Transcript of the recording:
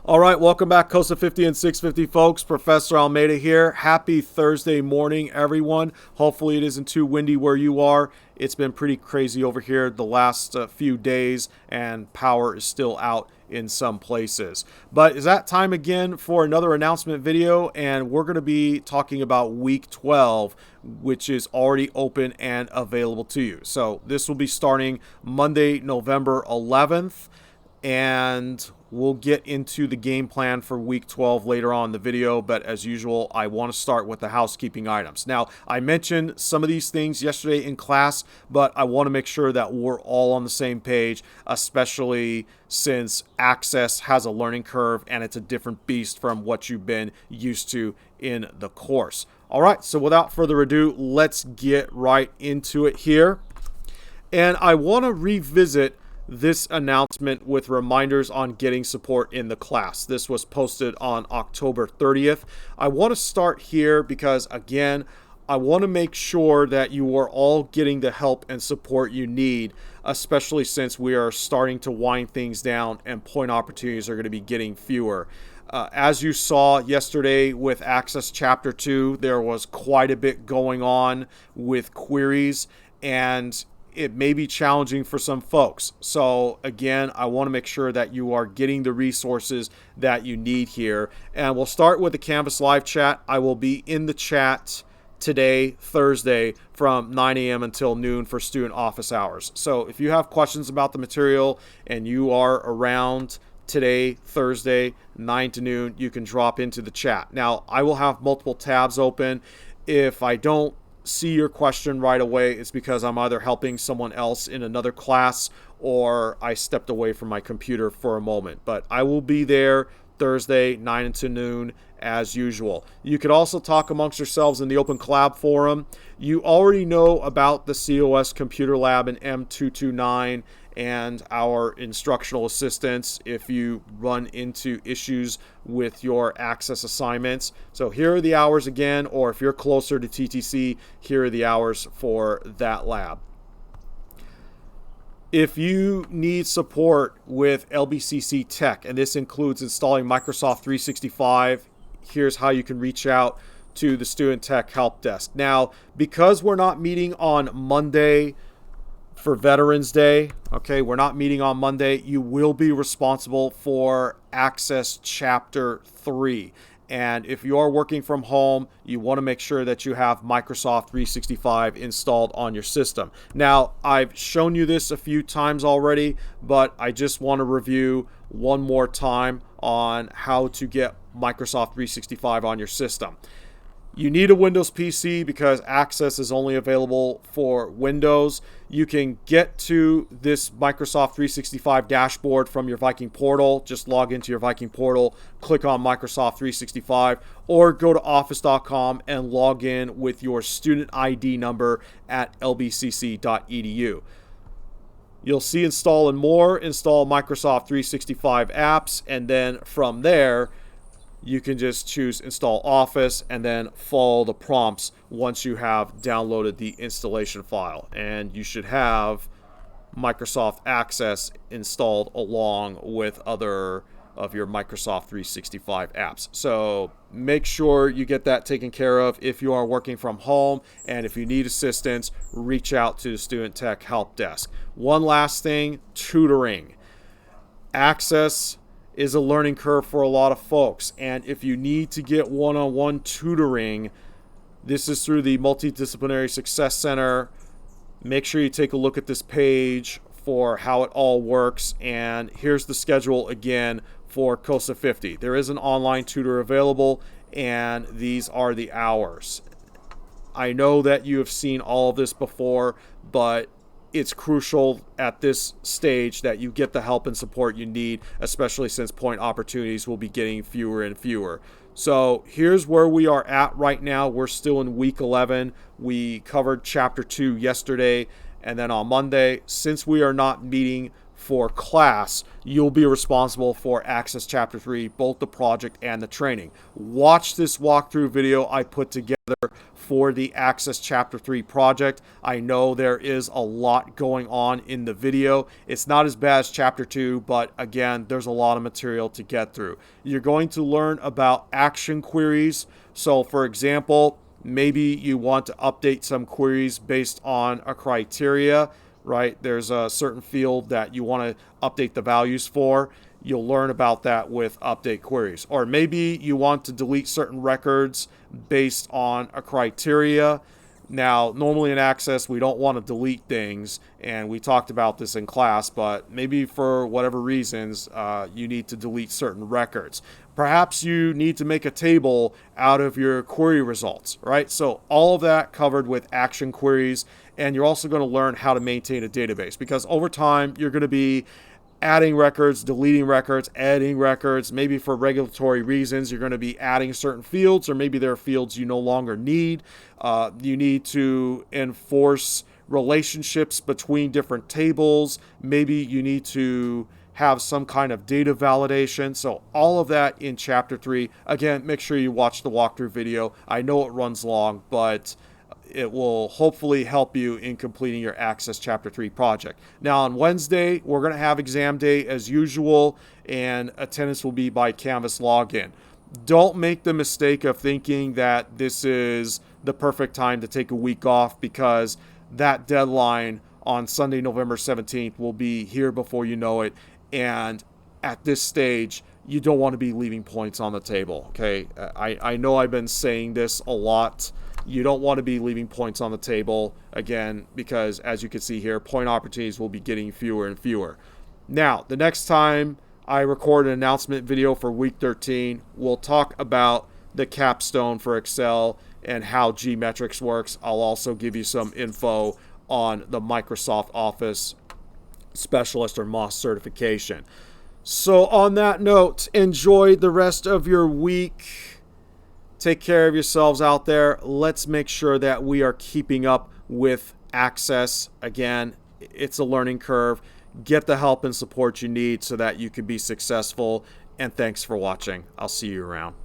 All right, welcome back, COSA 50 and 650 folks. Professor Almeida here. Happy Thursday morning, everyone. Hopefully it isn't too windy where you are. It's been pretty crazy over here the last few days, and power is still out in some places. But it's that time again for another announcement video, and we're going to be talking about week 12, which is already open and available to you. So this will be starting Monday, November 11th. And we'll get into the game plan for week 12 later on in the video, but as usual, I want to start with the housekeeping items. Now, I mentioned some of these things yesterday in class, but I want to make sure that we're all on the same page, especially since Access has a learning curve and it's a different beast from what you've been used to in the course. All right, so without further ado, let's get right into it here. And I want to revisit this announcement with reminders on getting support in the class. This was posted on October 30th. I want to start here because, again, I want to make sure that you are all getting the help and support you need, especially since we are starting to wind things down and point opportunities are going to be getting fewer. As you saw yesterday with Access Chapter 2, there was quite a bit going on with queries, and it may be challenging for some folks. So again, I want to make sure that you are getting the resources that you need here. And we'll start with the Canvas live chat. I will be in the chat today, Thursday, from 9 a.m. until noon for student office hours. So if you have questions about the material and you are around today, Thursday, 9 to noon, you can drop into the chat. Now, I will have multiple tabs open. If I don't see your question right away, it's because I'm either helping someone else in another class or I stepped away from my computer for a moment. But I will be there Thursday, 9 to noon, as usual. You could also talk amongst yourselves in the Open Collab Forum. You already know about the COS Computer Lab in M229 and our instructional assistants if you run into issues with your Access assignments. So here are the hours again, or if you're closer to TTC, here are the hours for that lab. If you need support with LBCC Tech, and this includes installing Microsoft 365, here's how you can reach out to the Student Tech Help Desk. Now, because we're not meeting on Monday for Veterans Day, okay, we're not meeting on Monday, you will be responsible for Access Chapter 3. And if you are working from home, you want to make sure that you have Microsoft 365 installed on your system. Now, I've shown you this a few times already, but I just want to review one more time on how to get Microsoft 365 on your system. You need a Windows PC because Access is only available for Windows. You can get to this Microsoft 365 dashboard from your Viking portal. Just log into your Viking portal, click on Microsoft 365, or go to office.com and log in with your student ID number at lbcc.edu. You'll see Install and More, install Microsoft 365 apps, and then from there, you can just choose Install Office and then follow the prompts once you have downloaded the installation file. And you should have Microsoft Access installed along with other of your Microsoft 365 apps. So make sure you get that taken care of if you are working from home. And if you need assistance, reach out to the Student Tech Help Desk. One last thing, tutoring. Access is a learning curve for a lot of folks, and if you need to get one-on-one tutoring, this is through the Multidisciplinary Success Center. Make sure you take a look at this page for how it all works, and here's the schedule again for COSA 50. There is an online tutor available, and these are the hours. I know that you have seen all of this before, but it's crucial at this stage that you get the help and support you need, especially since point opportunities will be getting fewer and fewer. So here's where we are at right now. We're still in week 11. We covered chapter 2 yesterday, and then on Monday, since we are not meeting for class, you'll be responsible for Access Chapter 3, both the project and the training. Watch this walkthrough video I put together for the Access Chapter 3 project. I know there is a lot going on in the video. It's not as bad as Chapter 2, but again, there's a lot of material to get through. You're going to learn about action queries. So for example, maybe you want to update some queries based on a criteria, right? There's a certain field that you want to update the values for. You'll learn about that with update queries. Or maybe you want to delete certain records based on a criteria. Now, normally in Access, we don't want to delete things, and we talked about this in class, but maybe for whatever reasons, you need to delete certain records. Perhaps you need to make a table out of your query results, right? So all of that covered with action queries, and you're also going to learn how to maintain a database, because over time, you're going to be adding records, deleting records, adding records. Maybe for regulatory reasons, you're going to be adding certain fields, or maybe there are fields you no longer need. You need to enforce relationships between different tables. Maybe you need to have some kind of data validation. So all of that in Chapter 3. Again, make sure you watch the walkthrough video. I know it runs long, but it will hopefully help you in completing your Access Chapter 3 project. Now on Wednesday, we're going to have exam day as usual, and attendance will be by Canvas login. Don't make the mistake of thinking that this is the perfect time to take a week off, because that deadline on Sunday, November 17th will be here before you know it. And at this stage, you don't want to be leaving points on the table, okay? I know I've been saying this a lot. You don't want to be leaving points on the table, again, because as you can see here, point opportunities will be getting fewer and fewer. Now, the next time I record an announcement video for week 13, we'll talk about the capstone for Excel and how Gmetrics works. I'll also give you some info on the Microsoft Office Specialist or MOS certification. So on that note, enjoy the rest of your week. Take care of yourselves out there. Let's make sure that we are keeping up with Access. Again, it's a learning curve. Get the help and support you need so that you can be successful. And thanks for watching. I'll see you around.